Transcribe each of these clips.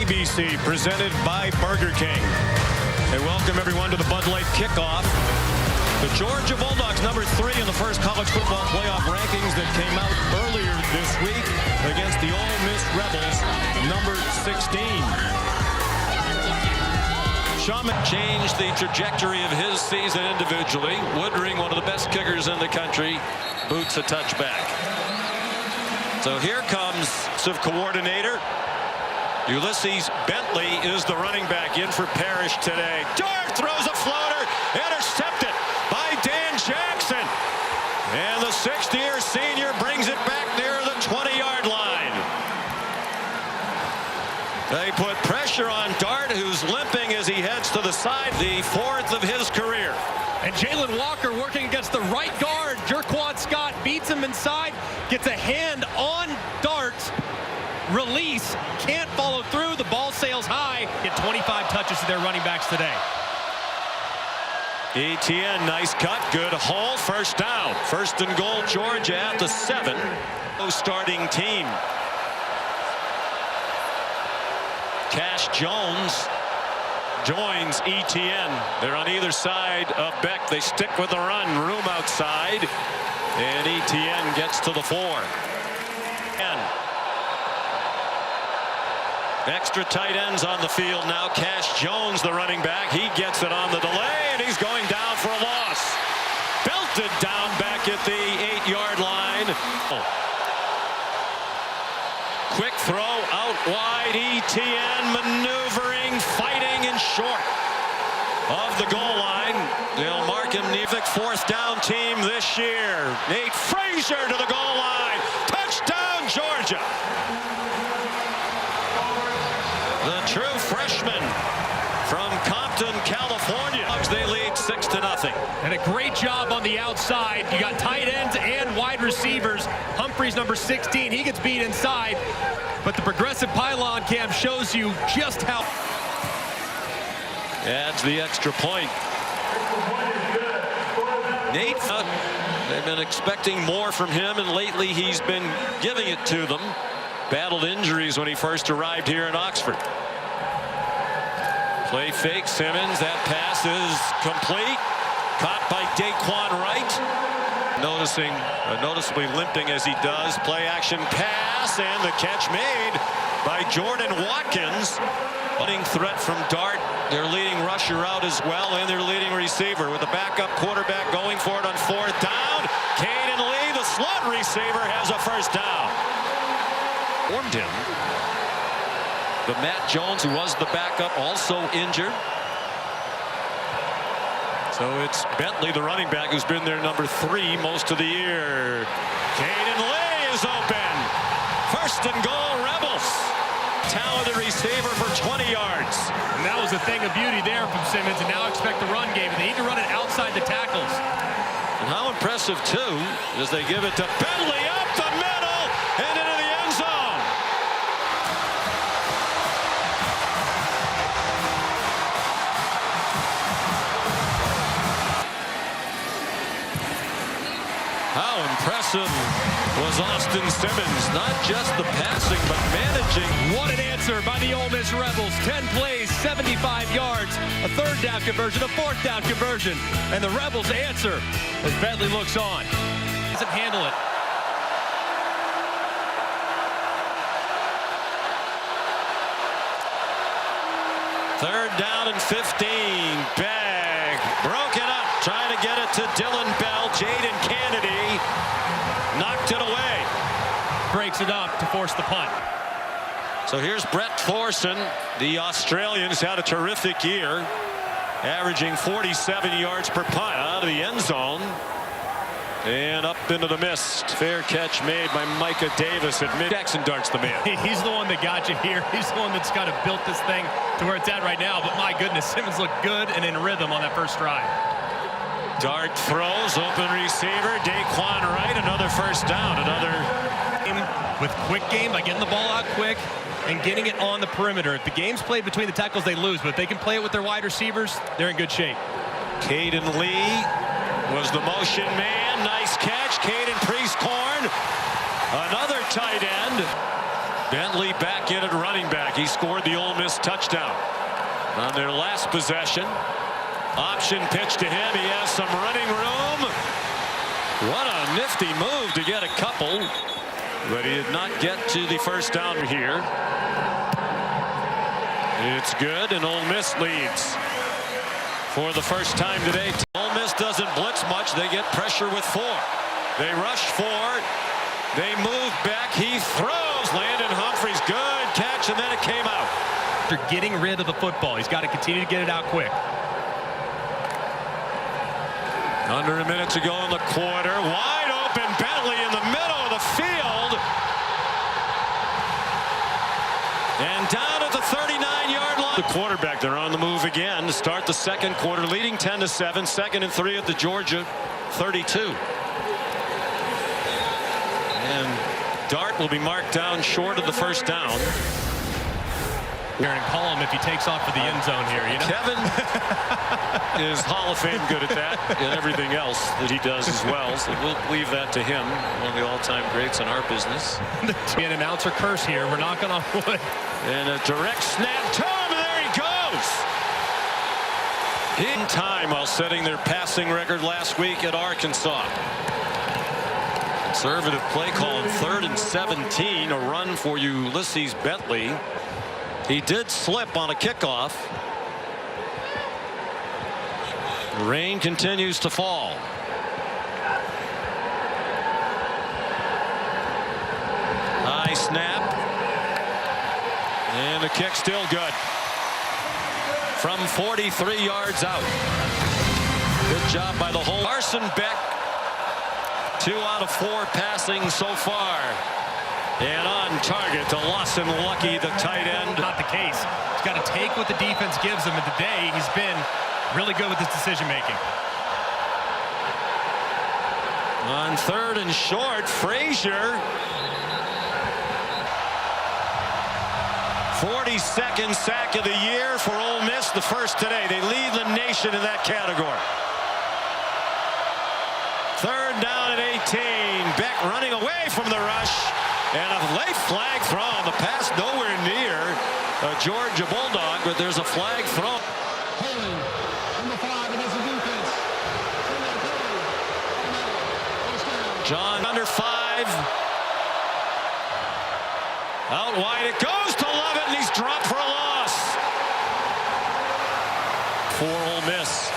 ABC, presented by Burger King. And welcome everyone to the Bud Light kickoff. The Georgia Bulldogs, number 3 in the first college football playoff rankings that came out earlier this week against the Ole Miss Rebels, number 16. Shaman changed the trajectory of his season individually. Woodring, one of the best kickers in the country, boots a touchback. So here comes defensive coordinator. Ulysses Bentley is the running back in for Parrish today. Dart throws a floater, intercepted by Dan Jackson. And the 6th-year senior brings it back near the 20-yard line. They put pressure on Dart, who's limping as he heads to the side, the 4th of his career. And Jalen Walker working against the right guard. Jerquan Scott beats him inside, gets a hand on Dart. Release, can't follow through. The ball sails high. Get 25 touches to their running backs today. Etienne, nice cut, good haul, first down. 1st and goal, Georgia at the 7. Starting team. Cash Jones joins Etienne. They're on either side of Beck. They stick with the run. Room outside. And Etienne gets to the 4. And extra tight ends on the field now. Cash Jones, the running back. He gets it on the delay, and he's going down for a loss. Belted down back at the 8-yard line. Quick throw out wide. Etienne maneuvering, fighting, and short of the goal line. They'll mark him. Nevik, 4th down team this year. Nate Frazier to the goal line. Touchdown, Georgia. The true freshman from Compton, California. They lead 6-0. And a great job on the outside. You got tight ends and wide receivers. Humphreys, number 16, he gets beat inside. But the progressive pylon cam shows you just how. Adds the extra point. Nate, they've been expecting more from him, and lately he's been giving it to them. Battled injuries when he first arrived here in Oxford. Play fake, Simmons. That pass is complete. Caught by Daquan Wright. Noticeably limping as he does. Play action pass, and the catch made by Jordan Watkins. Running threat from Dart. Their leading rusher out as well, and their leading receiver with the backup quarterback going for it on 4th down. Caden Lee, the slot receiver, has a first down. Formed him. But Matt Jones, who was the backup, also injured. So it's Bentley, the running back, who's been their number 3 most of the year. Caden Lee is open. 1st and goal, Rebels. Talented receiver for 20 yards. And that was a thing of beauty there from Simmons, and now expect the run game. And they need to run it outside the tackles. And how impressive, too, as they give it to Bentley up the middle and into the end zone. How impressive was Austin Simmons? Not just the passing, but managing. What an answer by the Ole Miss Rebels. 10 plays, 75 yards, a 3rd down conversion, a 4th down conversion. And the Rebels answer as Bentley looks on. Doesn't handle it. Third down and 15. Bag. Broken up. Trying to get it to Dylan Bell. Jaden Kennedy knocked it away. Breaks it up to force the punt. So here's Brett Thorson. The Australians had a terrific year, averaging 47 yards per punt out of the end zone. And up into the mist. Fair catch made by Micah Davis at mid. Jackson Dart's the man. He's the one that got you here. He's the one that's kind of built this thing to where it's at right now. But my goodness, Simmons looked good and in rhythm on that first drive. Dart throws, open receiver, Daquan Wright, another first down, another. With quick game by getting the ball out quick and getting it on the perimeter. If the game's played between the tackles, they lose. But if they can play it with their wide receivers, they're in good shape. Caden Lee was the motion man. Nice catch. Caden Priestcorn, another tight end. Bentley back in at running back. He scored the Ole Miss touchdown on their last possession. Option pitch to him. He has some running room. What a nifty move to get a couple, but he did not get to the first down here. It's good, and Ole Miss leads for the first time today. Ole Miss doesn't blitz much. They get pressure with 4. They rush 4. They move back. He throws. Landon Humphreys, good catch, and then it came out. After getting rid of the football, he's got to continue to get it out quick. Under a minute to go in the quarter. Wide open Bentley in the middle of the field. And down at the 39-yard line. The quarterback, they're on the move again to start the second quarter, leading 10-7. 2nd and 3 at the Georgia 32. And Dart will be marked down short of the first down. And call him if he takes off for the end zone here. You know? Kevin is Hall of Fame good at that and everything else that he does as well. So we'll leave that to him, one of the all-time greats in our business. An announcer curse here. We're knocking on wood. And a direct snap to him, and there he goes. In time while setting their passing record last week at Arkansas. Conservative play call on 3rd and 17. A run for Ulysses Bentley. He did slip on a kickoff. The rain continues to fall. High snap. And the kick still good. From 43 yards out. Good job by the whole. Carson Beck. 2 out of 4 passing so far. And on target to Lawson Lucky, the tight end. Not the case. He's got to take what the defense gives him. And today, he's been really good with his decision making. On 3rd and short, Frazier. 42nd sack of the year for Ole Miss, the first today. They lead the nation in that category. 3rd down at 18. Beck running away from the rush. And a late flag thrown. The pass nowhere near a Georgia Bulldog, but there's a flag thrown. Holding number 5 against the defense. John under 5. Out wide it goes to Lovett, and he's dropped for a loss. For Ole Miss.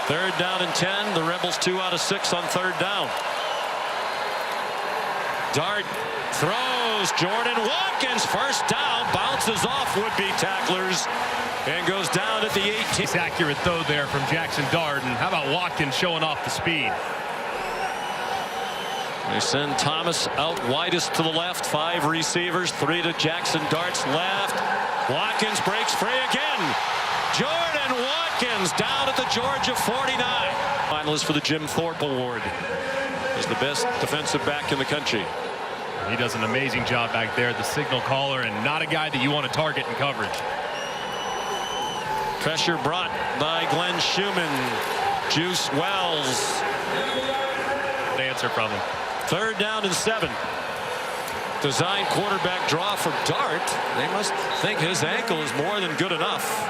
3rd down and 10. The Rebels 2 out of 6 on 3rd down. Dart throws. Jordan Watkins first down. Bounces off would-be tacklers and goes down at the 18. It's accurate throw there from Jackson Dart. And how about Watkins showing off the speed? They send Thomas out widest to the left. 5 receivers. 3 to Jackson Dart's left. Watkins breaks free again. Jordan Watkins down at the Georgia 49. Finalist for the Jim Thorpe Award. Is the best defensive back in the country. He does an amazing job back there, the signal caller, and not a guy that you want to target in coverage. Pressure brought by Glenn Schumann. Juice Wells. The answer from him. 3rd down and 7. Design quarterback draw for Dart. They must think his ankle is more than good enough.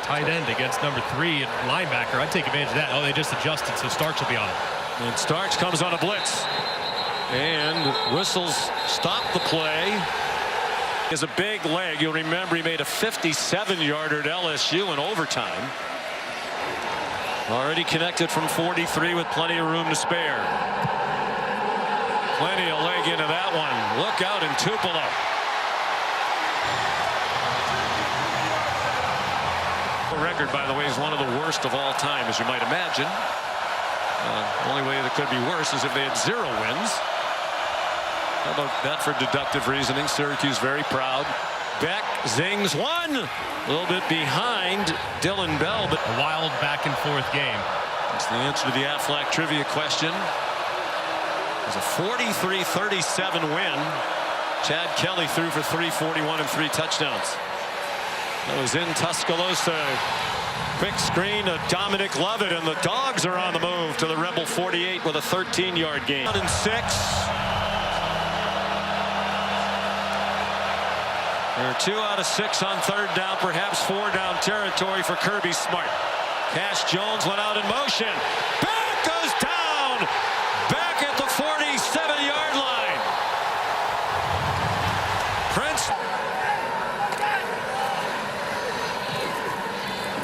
Tight end against number 3 at linebacker. I'd take advantage of that. Oh, they just adjusted, so Starks will be on it. And Starks comes on a blitz. And whistles stop the play. He has a big leg. You'll remember he made a 57-yarder at LSU in overtime. Already connected from 43 with plenty of room to spare. Plenty of leg into that one. Look out in Tupelo. The record, by the way, is one of the worst of all time, as you might imagine. The only way that could be worse is if they had 0 wins. How about that for deductive reasoning? Syracuse very proud. Beck zings one. A little bit behind Dylan Bell, but a wild back and forth game. That's the answer to the Aflac trivia question. It was a 43-37 win. Chad Kelly threw for 341 and 3 touchdowns. That was in Tuscaloosa. Quick screen to Dominic Lovett, and the Dogs are on the move to the Rebel 48 with a 13-yard gain. 6. They're 2 out of 6 on third down, perhaps 4 down territory for Kirby Smart. Cash Jones went out in motion. Back goes down. Back at the 47-yard line. Prince.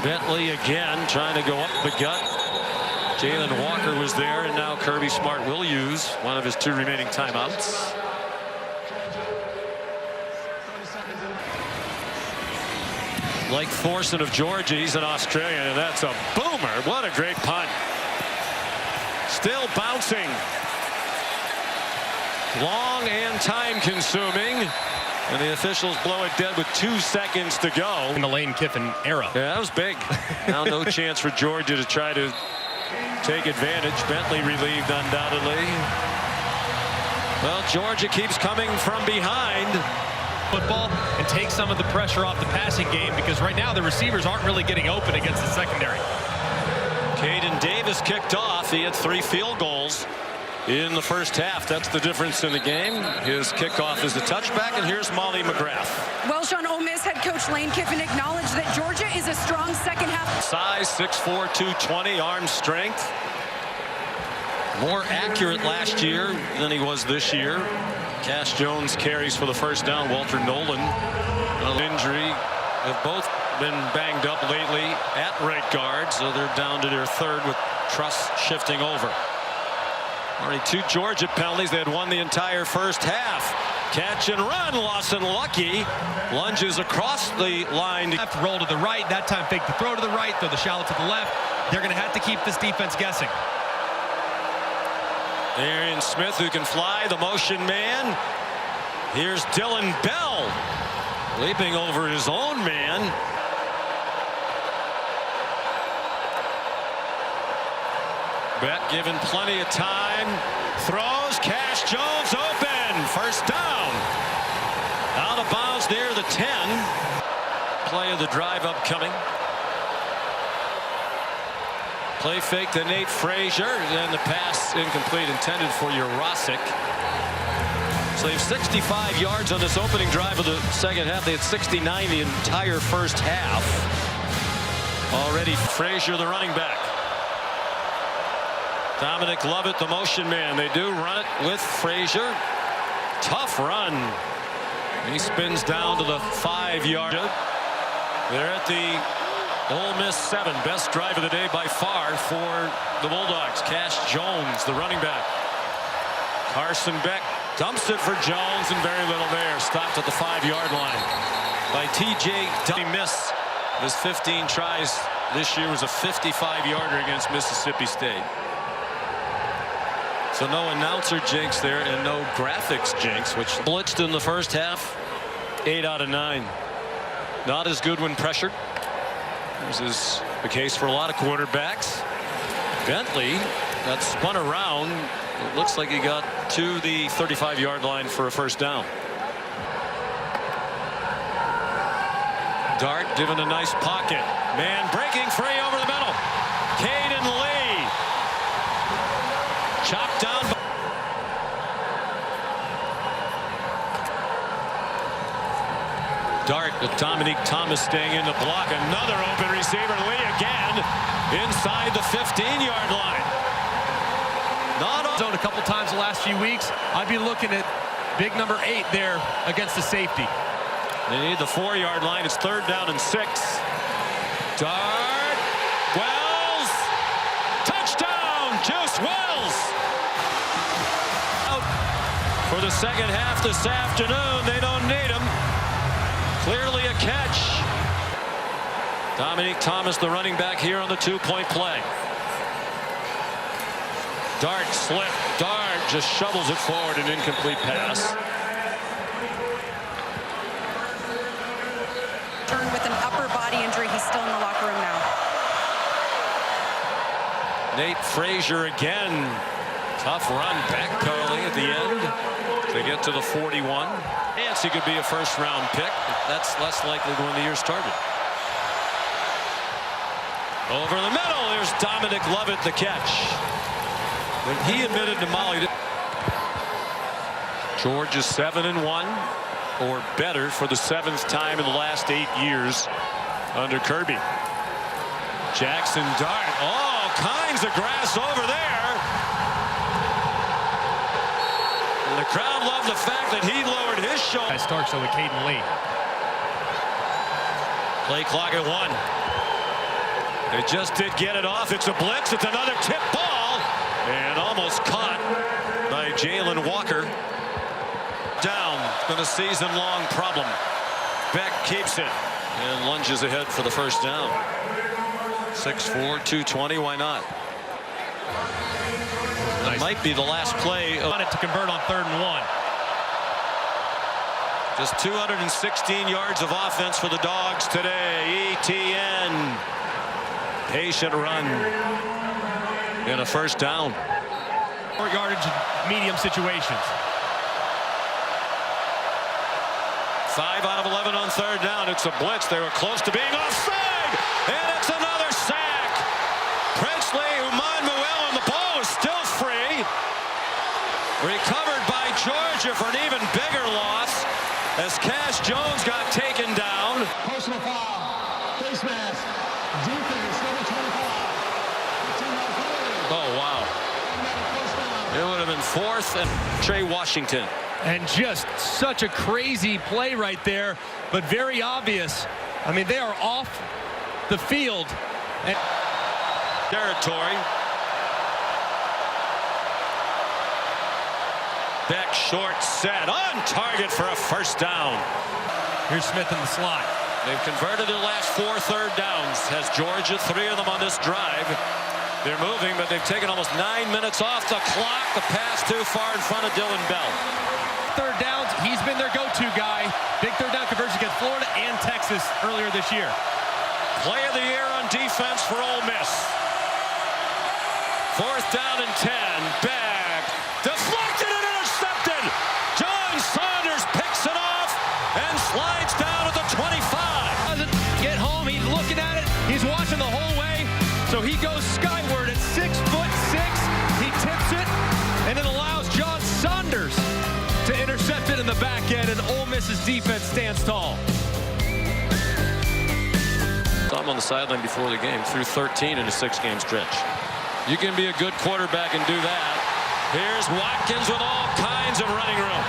Bentley again trying to go up the gut. Jalen Walker was there, and now Kirby Smart will use one of his 2 remaining timeouts. Like Thorson of Georgia, he's an Australian, and that's a boomer. What a great punt. Still bouncing. Long and time-consuming. And the officials blow it dead with 2 seconds to go. In the Lane Kiffin era. Yeah, that was big. Now no chance for Georgia to try to take advantage. Bentley relieved undoubtedly. Well, Georgia keeps coming from behind. Football and take some of the pressure off the passing game, because right now the receivers aren't really getting open against the secondary. Caden Davis kicked off. He had 3 field goals in the first half. That's the difference in the game. His kickoff is a touchback, and here's Molly McGrath. Well, Sean, Ole Miss head coach Lane Kiffin acknowledged that Georgia is a strong second half. Size 6'4", 220, arm strength. More accurate last year than he was this year. Cash Jones carries for the first down. Walter Nolan, an injury, have both been banged up lately at right guard, so they're down to their 3rd with Truss shifting over. Already 2 Georgia penalties. They had won the entire first half. Catch and run. Lawson Lucky lunges across the line. Have to roll to the right. That time fake the throw to the right, throw the shallow to the left. They're going to have to keep this defense guessing. Arian Smith, who can fly, the motion man. Here's Dylan Bell leaping over his own man. Beck given plenty of time. Throws. Cash Jones open. First down. Out of bounds near the 10. Play of the drive upcoming. Play fake to Nate Frazier, and the pass incomplete, intended for Urosic. So they have 65 yards on this opening drive of the second half. They had 69 the entire first half. Already Frazier, the running back. Dominic Lovett, the motion man. They do run it with Frazier. Tough run. He spins down to the 5-yard. They're at the Ole Miss 7. Best drive of the day by far for the Bulldogs. Cash Jones, the running back. Carson Beck dumps it for Jones, and very little there. Stopped at the 5-yard line by TJ. Miss his 15 tries this year was a 55-yarder against Mississippi State. So no announcer jinx there, and no graphics jinx, which blitzed in the first half. 8 out of 9. Not as good when pressured. This is the case for a lot of quarterbacks. Bentley got spun around. It looks like he got to the 35-yard line for a first down. Dart given a nice pocket. Man breaking free over the middle. Caden Lee. Chopped down. Dart with Dominique Thomas staying in the block. Another open receiver. Lee again inside the 15-yard line. Not on Zone a couple times the last few weeks. I'd be looking at big number 8 there against the safety. They need the 4-yard line. It's 3rd down and 6. Dart. Wells. Touchdown. Juice Wells. Out for the second half this afternoon. They don't need him. Clearly a catch. Dominique Thomas, the running back here on the 2-point play. Dart slipped. Dart just shovels it forward, an incomplete pass. Turned with an upper body injury. He's still in the locker room now. Nate Frazier again. Tough run, backpedaling at the end to get to the 41. Chance he could be a first-round pick, but that's less likely than when the year started. Over the middle, there's Dominic Lovett, the catch. When he admitted to Molly. George is 7-1 or better for the 7th time in the last 8 years under Kirby. Jackson Dart. All kinds of grass over there. And the crowd loved the fact that he lowered his shoulder. Starks with Caden Lee. Play clock at 1. They just did get it off. It's a blitz. It's another tip ball. And almost caught by Jalen Walker. Down. It's been a season-long problem. Beck keeps it and lunges ahead for the first down. 6'4", 220. Why not? That might be the last play. On it to convert on 3rd and 1. Just 216 yards of offense for the Dogs today. ETN. Patient run. And a first down. 4 yardage medium situations. 5 out of 11 on 3rd down. It's a blitz. They were close to being offside. And it's another sack. Princely Umanmuel, and the ball is still free. Recovered by Georgia for an even bigger loss as Cash Jones got taken down. Personal foul. Face mask. Defense, number 25. Oh, wow. It would have been 4th and Trey Washington. And just such a crazy play right there, but very obvious. I mean, they are off the field. And territory. Beck short set on target for a first down. Here's Smith in the slot. They've converted their last 4 3rd downs. Has Georgia 3 of them on this drive. They're moving, but they've taken almost 9 minutes off the clock. The pass too far in front of Dylan Bell. 3rd downs, he's been their go-to guy. Big 3rd down conversion against Florida and Texas earlier this year. Play of the year on defense for Ole Miss. 4th down and 10. Back. Deflected and intercepted. John Saunders picks it off and slides down at the 25. Doesn't get home. He's looking at it. He's watching the whole way. So he goes skyward at 6'6". He tips it and it allows John Saunders to intercept it in the back end, and Ole Miss's defense stands tall. I'm on the sideline before the game, through 13 in a 6-game stretch. You can be a good quarterback and do that. Here's Watkins with all kinds of running room.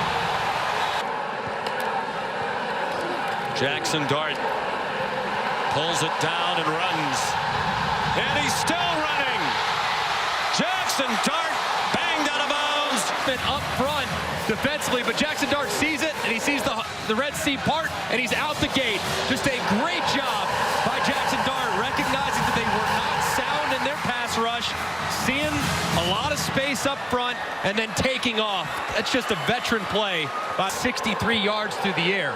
Jackson Dart pulls it down and runs. And he's still running. Jackson Dart banged out of bounds. Been up front defensively, but Jackson Dart sees it, and he sees the Red Sea part, and he's out the gate. Just a great job by Jackson Dart, recognizing that they were not sound in their pass rush, seeing a lot of space up front, and then taking off. That's just a veteran play, about 63 yards through the air.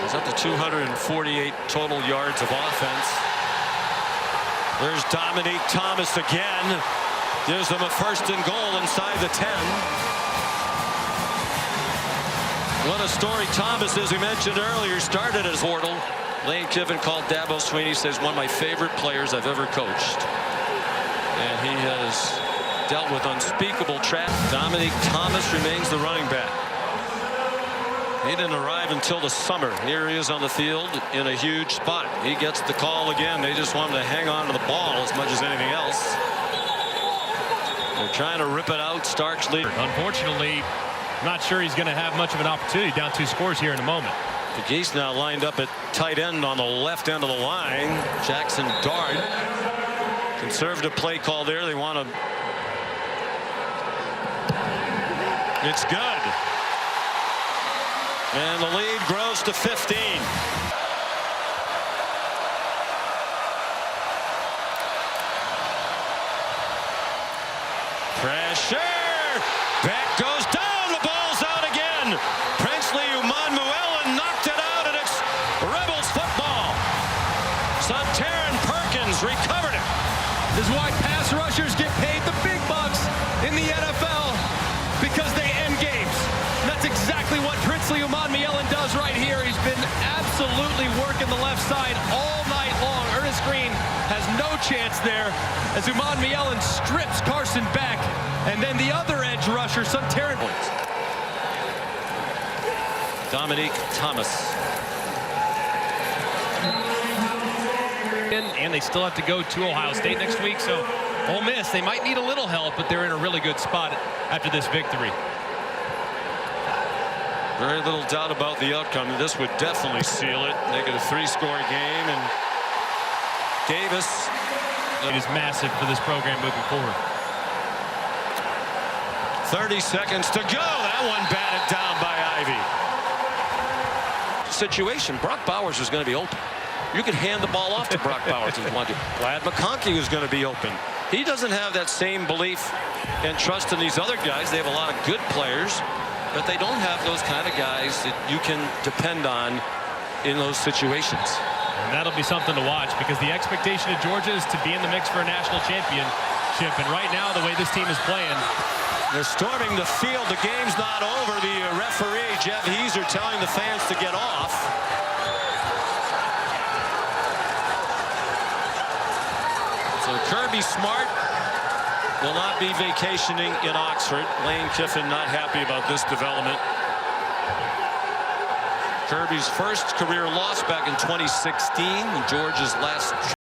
He's up to 248 total yards of offense. There's Dominique Thomas again. Gives them a 1st and goal inside the 10. What a story Thomas, as we mentioned earlier, started as Wardle. Lane Kiffin called Dabo Swinney, says one of my favorite players I've ever coached. And he has dealt with unspeakable trap. Dominique Thomas remains the running back. He didn't arrive until the summer. Here he is on the field in a huge spot. He gets the call again. They just want him to hang on to the ball as much as anything else. They're trying to rip it out. Starks lead. Unfortunately, not sure he's going to have much of an opportunity. Down 2 scores here in a moment. The Geese now lined up at tight end on the left end of the line. Jackson Dart. Conservative play call there. They want to. It's good. And the lead grows to 15. Pressure. Beck goes down. The ball's out again. Princely Umanmuel knocked it out, and it's Rebels football. So Taron Perkins recovered it. This is why pass rushers get paid the big bucks in the NFL, because they end games. And that's exactly exactly what Princely Umanmielen does right here. He's been absolutely working the left side all night long. Ernest Green has no chance there as Umanmielen strips Carson Beck. And then the other edge rusher, Suntaran. Dominique Thomas. And they still have to go to Ohio State next week, so Ole Miss, they might need a little help, but they're in a really good spot after this victory. Very little doubt about the outcome. This would definitely seal it. Make it a 3-score game, and Davis. It is massive for this program moving forward. 30 seconds to go. That one batted down by Ivy. Situation, Brock Bowers was going to be open. You could hand the ball off to Brock Bowers if you want to. Ladd McConkey was going to be open. He doesn't have that same belief and trust in these other guys. They have a lot of good players, but they don't have those kind of guys that you can depend on in those situations. And that'll be something to watch because the expectation of Georgia is to be in the mix for a national championship. And right now, the way this team is playing, they're storming the field. The game's not over. The referee, Jeff Heiser, telling the fans to get off. So Kirby Smart will not be vacationing in Oxford. Lane Kiffin not happy about this development. Kirby's first career loss back in 2016, Georgia's last